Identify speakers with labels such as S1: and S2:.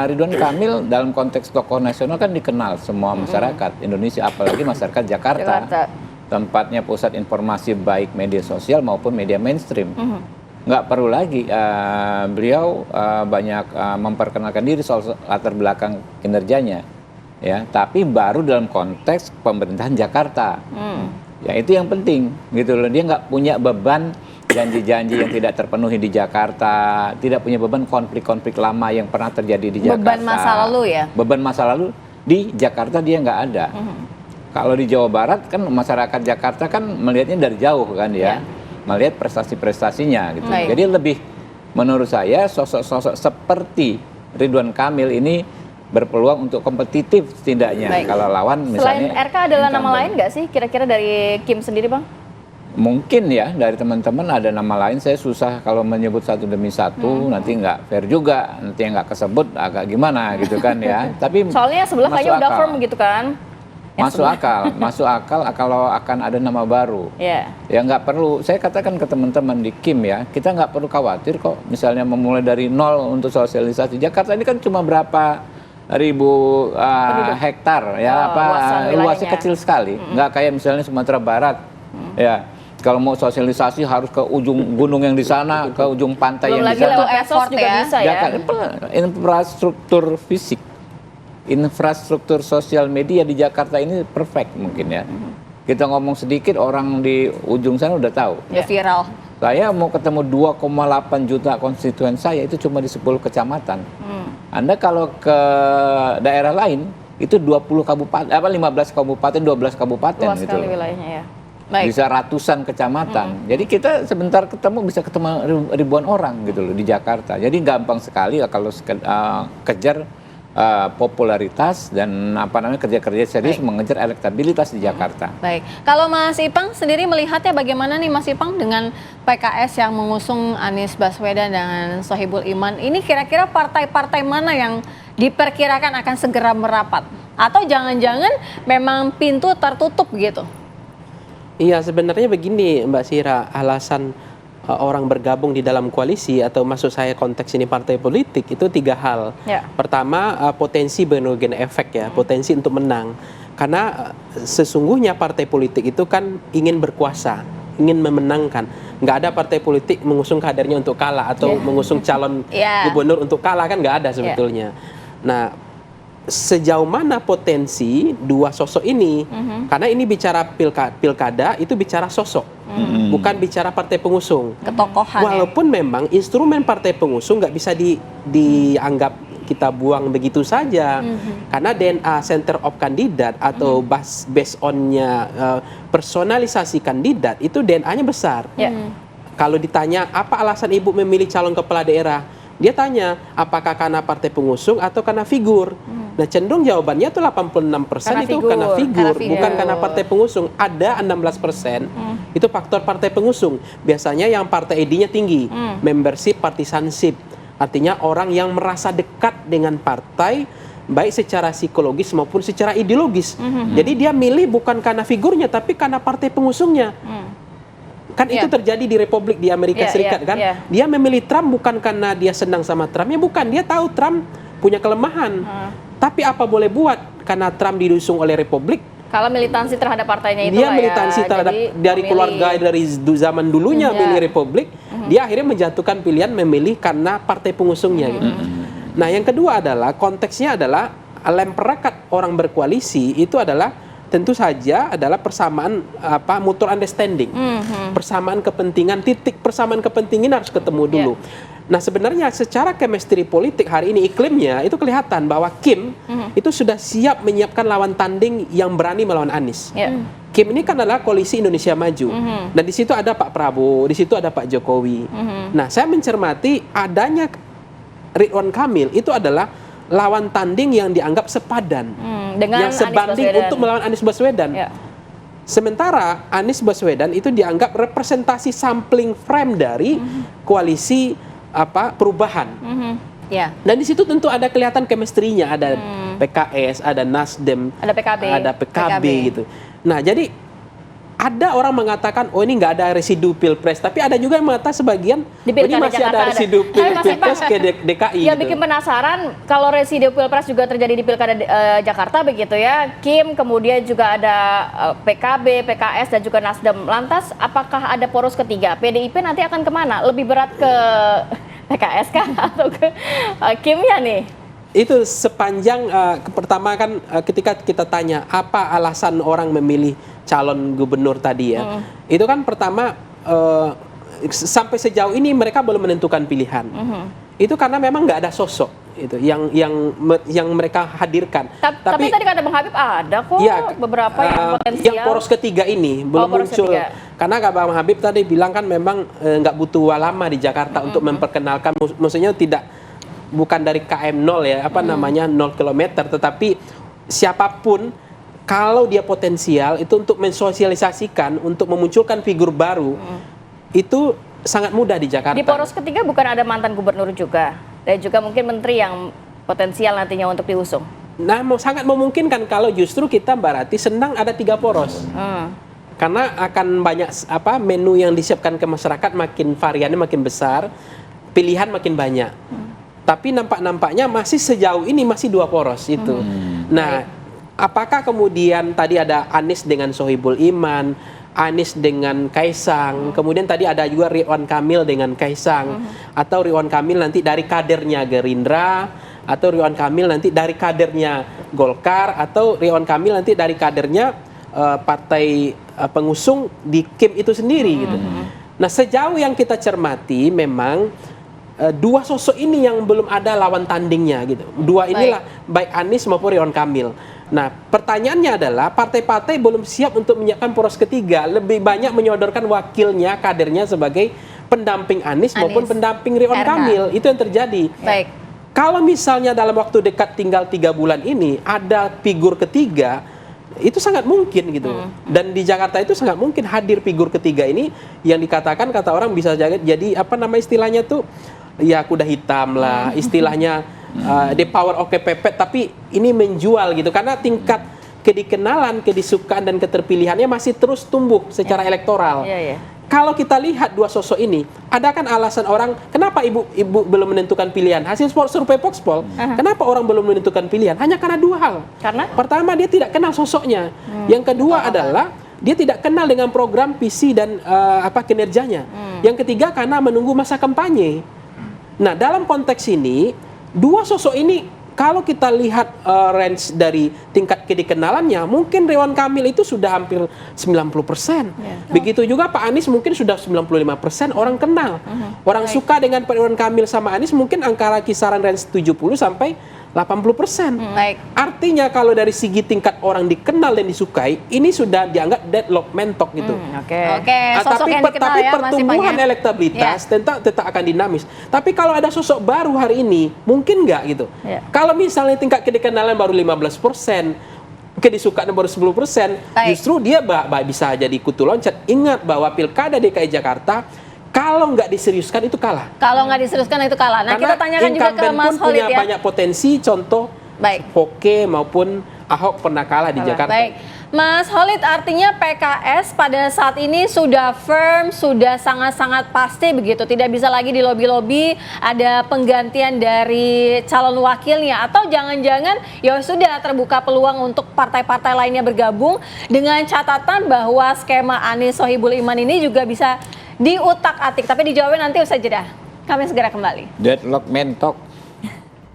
S1: Ridwan Kamil dalam konteks tokoh nasional kan dikenal semua masyarakat Indonesia, apalagi masyarakat Jakarta. Tempatnya pusat informasi baik media sosial maupun media mainstream. Nggak perlu lagi beliau banyak memperkenalkan diri soal latar belakang kinerjanya, ya. Tapi baru dalam konteks pemerintahan Jakarta. Ya itu yang penting, gitu loh. Dia nggak punya beban janji-janji yang tidak terpenuhi di Jakarta, tidak punya beban konflik-konflik lama yang pernah terjadi di Jakarta.
S2: Beban masa lalu ya?
S1: Beban masa lalu di Jakarta dia nggak ada. Kalau di Jawa Barat kan masyarakat Jakarta kan melihatnya dari jauh kan ya, melihat prestasi-prestasinya gitu. Jadi lebih menurut saya sosok-sosok seperti Ridwan Kamil ini berpeluang untuk kompetitif setidaknya kalau lawan misalnya.
S2: Selain RK adalah nama lain nggak sih kira-kira dari Kim sendiri, Bang?
S1: Mungkin ya dari teman-teman ada nama lain, saya susah kalau menyebut satu demi satu, nanti nggak fair juga, nanti yang nggak kesebut agak gimana gitu kan ya. Tapi
S2: soalnya sebelah kayaknya udah firm gitu kan.
S1: Masuk akal kalau akan ada nama baru. Ya nggak perlu, saya katakan ke teman-teman di Kim ya, kita nggak perlu khawatir kok misalnya memulai dari nol untuk sosialisasi. Jakarta ini kan cuma berapa ribu hektar ya, luasnya kecil sekali, nggak kayak misalnya Sumatera Barat ya. Kalau mau sosialisasi harus ke ujung gunung yang di sana, ke ujung pantai yang di sana.
S2: Belum lagi effort juga bisa ya.
S1: Infrastruktur fisik, infrastruktur sosial media di Jakarta ini perfect mungkin ya. Kita ngomong sedikit orang di ujung sana udah tahu.
S2: Ya viral.
S1: Saya mau ketemu 2,8 juta konstituen saya itu cuma di 10 kecamatan. Anda kalau ke daerah lain itu 20 kabupaten, 15 kabupaten, 12 kabupaten
S2: luas
S1: gitu.
S2: Sekali wilayahnya ya.
S1: Bisa ratusan kecamatan. Jadi kita sebentar ketemu bisa ketemu ribuan orang gitu loh di Jakarta. Jadi gampang sekali kalau kejar popularitas dan kerja-kerja serius mengejar elektabilitas di Jakarta.
S2: Baik. Kalau Mas Ipang sendiri melihatnya bagaimana nih Mas Ipang dengan PKS yang mengusung Anies Baswedan dan Sohibul Iman? Ini kira-kira partai-partai mana yang diperkirakan akan segera merapat? Atau jangan-jangan memang pintu tertutup gitu?
S3: Iya, sebenarnya begini Mbak Sira, alasan orang bergabung di dalam koalisi atau maksud saya konteks ini partai politik itu 3 hal. Pertama, potensi bandwagon efek ya, potensi untuk menang. Karena sesungguhnya partai politik itu kan ingin berkuasa, ingin memenangkan. Nggak ada partai politik mengusung kadernya untuk kalah atau mengusung calon gubernur untuk kalah, kan nggak ada sebetulnya. Nah, sejauh mana potensi dua sosok ini, karena ini bicara pilkada itu bicara sosok, bukan bicara partai pengusung,
S2: ketokohan.
S3: Walaupun memang instrumen partai pengusung nggak bisa dianggap kita buang begitu saja, karena DNA center of kandidat atau based on-nya personalisasi kandidat itu DNA-nya besar. Kalau ditanya apa alasan ibu memilih calon kepala daerah, dia tanya apakah karena partai pengusung atau karena figur. Nah, cenderung jawabannya itu 86% itu karena figur, bukan karena partai pengusung. Ada 16% itu faktor partai pengusung. Biasanya yang partai ID-nya tinggi, membership, partisanship. Artinya orang yang merasa dekat dengan partai baik secara psikologis maupun secara ideologis. Jadi dia milih bukan karena figurnya tapi karena partai pengusungnya. Kan itu terjadi di Republik di Amerika Serikat kan. Dia memilih Trump bukan karena dia senang sama Trump, bukan, dia tahu Trump punya kelemahan. Tapi apa boleh buat, karena Trump didukung oleh Republik.
S2: Kalau militansi terhadap partainya itu
S3: dia militansi terhadap dari keluarga dari zaman dulunya milih Republik, dia akhirnya menjatuhkan pilihan memilih karena partai pengusungnya gitu. Nah, yang kedua adalah konteksnya adalah lem perekat orang berkoalisi itu adalah tentu saja adalah persamaan mutual understanding, persamaan kepentingan, titik persamaan kepentingan harus ketemu dulu. Nah, sebenarnya secara chemistry politik hari ini iklimnya itu kelihatan bahwa Kim itu sudah siap menyiapkan lawan tanding yang berani melawan Anies. Kim ini kan adalah koalisi Indonesia Maju. Dan di situ ada Pak Prabowo, di situ ada Pak Jokowi. Nah, saya mencermati adanya Ridwan Kamil itu adalah lawan tanding yang dianggap sepadan, yang sebanding untuk melawan Anies Baswedan. Sementara Anies Baswedan itu dianggap representasi sampling frame dari koalisi perubahan. Dan di situ tentu ada kelihatan chemistry-nya, ada PKS, ada Nasdem,
S2: ada PKB
S3: gitu. Nah, jadi ada orang mengatakan, oh ini nggak ada residu pilpres, tapi ada juga yang mengatakan sebagian,
S2: Di
S3: oh ini
S2: Pilkada
S3: masih
S2: Jakarta
S3: ada residu
S2: ada.
S3: pilpres ke DKI.
S4: Ya
S3: gitu.
S4: bikin penasaran kalau residu pilpres juga terjadi di Pilkada Jakarta begitu ya. Kim, kemudian juga ada PKB, PKS dan juga Nasdem. Lantas apakah ada poros ketiga? PDIP nanti akan kemana? Lebih berat ke PKS kah atau ke Kim ya nih?
S3: Itu sepanjang pertama kan ketika kita tanya apa alasan orang memilih calon gubernur tadi ya, itu kan pertama sampai sejauh ini mereka belum menentukan pilihan. Itu karena memang nggak ada sosok itu yang mereka hadirkan.
S4: Tapi tadi kata Bang Habib ada kok
S3: ya,
S4: beberapa yang potensial.
S3: Yang poros ketiga ini belum
S4: poros
S3: muncul.
S4: ketiga.
S3: Karena Bang Habib tadi bilang kan memang nggak butuh lama di Jakarta untuk memperkenalkan, maksudnya bukan dari KM 0 ya, namanya 0 km, tetapi siapapun kalau dia potensial itu untuk mensosialisasikan, untuk memunculkan figur baru, itu sangat mudah di Jakarta.
S4: Di poros ketiga bukan ada mantan gubernur juga, dan juga mungkin menteri yang potensial nantinya untuk diusung.
S3: Nah, sangat memungkinkan kalau justru kita Mbak Rati senang ada 3 poros. Karena akan banyak menu yang disiapkan ke masyarakat, makin variannya makin besar, pilihan makin banyak. Tapi nampaknya masih sejauh ini masih 2 poros itu. Nah, apakah kemudian tadi ada Anies dengan Sohibul Iman, Anies dengan Kaisang, kemudian tadi ada juga Ridwan Kamil dengan Kaisang, atau Ridwan Kamil nanti dari kadernya Gerindra, atau Ridwan Kamil nanti dari kadernya Golkar, atau Ridwan Kamil nanti dari kadernya partai pengusung di Kim itu sendiri gitu. Nah, sejauh yang kita cermati memang 2 sosok ini yang belum ada lawan tandingnya gitu. 2 inilah baik Anies maupun Ridwan Kamil. Nah, pertanyaannya adalah partai-partai belum siap untuk menyiapkan poros ketiga, lebih banyak menyodorkan wakilnya, kadernya sebagai pendamping Anies maupun pendamping Ridwan Kamil. Itu yang terjadi.
S2: Baik.
S3: Kalau misalnya dalam waktu dekat tinggal 3 bulan ini ada figur ketiga, itu sangat mungkin gitu. Dan di Jakarta itu sangat mungkin hadir figur ketiga ini yang dikatakan kata orang bisa jadi istilahnya tuh ya kuda hitam lah, istilahnya the power of kepepet, tapi ini menjual gitu karena tingkat kedikenalan, kedisukaan dan keterpilihannya masih terus tumbuh secara elektoral. Kalau kita lihat 2 sosok ini, ada kan alasan orang kenapa ibu belum menentukan pilihan? Hasil survei Voxpol, kenapa orang belum menentukan pilihan? Hanya karena 2 hal.
S4: Karena
S3: pertama dia tidak kenal sosoknya. Yang kedua adalah dia tidak kenal dengan program visi dan kinerjanya. Yang ketiga karena menunggu masa kampanye. Nah, dalam konteks ini 2 sosok ini kalau kita lihat range dari tingkat kedikenalannya, mungkin Ridwan Kamil itu sudah hampir 90%. Begitu juga Pak Anies mungkin sudah 95% orang kenal. Orang suka dengan Pak Ridwan Kamil sama Anies mungkin antara kisaran range 70 sampai 80%. Artinya kalau dari segi tingkat orang dikenal dan disukai, ini sudah dianggap deadlock mentok gitu.
S2: Sosok yang dikenal
S3: tapi
S2: ya,
S3: pertumbuhan elektabilitas tetap akan dinamis. Tapi kalau ada sosok baru hari ini, mungkin nggak gitu. Kalau misalnya tingkat kedikenalan baru 15%, kedisukaan baru 10%, justru dia bisa jadi kutu loncat. Ingat bahwa Pilkada DKI Jakarta kalau nggak diseriuskan itu kalah.
S2: Kalau nggak diseriuskan itu kalah. Nah,
S3: karena
S2: kita tanyakan juga ke Mas Holid
S3: punya
S2: ya.
S3: banyak potensi, contoh Foke maupun Ahok pernah kalah di Jakarta.
S2: Baik, Mas Holid, artinya PKS pada saat ini sudah firm, sudah sangat-sangat pasti begitu, tidak bisa lagi di lobby-lobby ada penggantian dari calon wakilnya, atau jangan-jangan ya sudah terbuka peluang untuk partai-partai lainnya bergabung dengan catatan bahwa skema Anies Sohibul Iman ini juga bisa diutak-atik, tapi dijawabin nanti usai jeda. Kami segera kembali.
S1: Deadlock mentok.